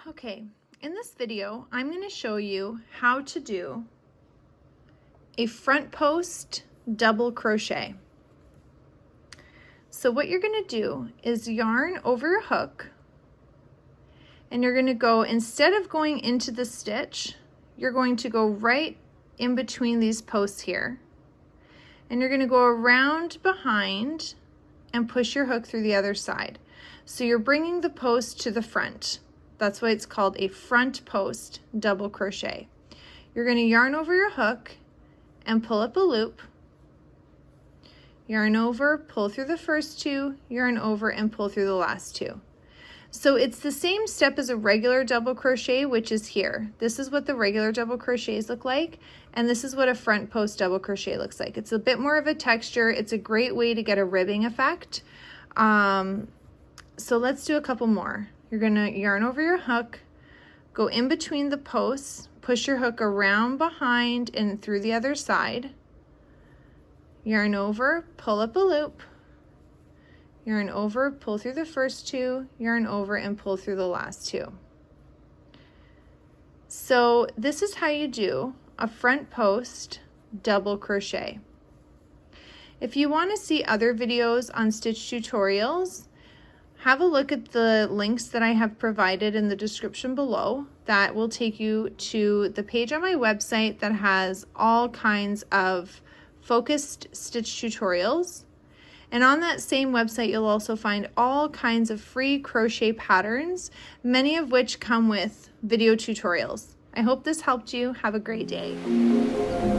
Okay, in this video, I'm going to show you how to do a front post double crochet. So what you're going to do is yarn over your hook, and you're going to go, instead of going into the stitch, you're going to go right in between these posts here, and you're going to go around behind and push your hook through the other side. So you're bringing the post to the front. That's why it's called a front post double crochet. You're going to yarn over your hook and pull up a loop, yarn over, pull through the first two, yarn over and pull through the last two. So it's the same step as a regular double crochet, which is here. This is what the regular double crochets look like, and this is what a front post double crochet looks like. It's a bit more of a texture. It's a great way to get a ribbing effect. So let's do a couple more. You're going to yarn over your hook, go in between the posts, push your hook around behind and through the other side, yarn over, pull up a loop, yarn over, pull through the first two, yarn over and pull through the last two. So this is how you do a front post double crochet. If you want to see other videos on stitch tutorials, have a look at the links that I have provided in the description below. That will take you to the page on my website that has all kinds of focused stitch tutorials. And on that same website, you'll also find all kinds of free crochet patterns, many of which come with video tutorials. I hope this helped you. Have a great day.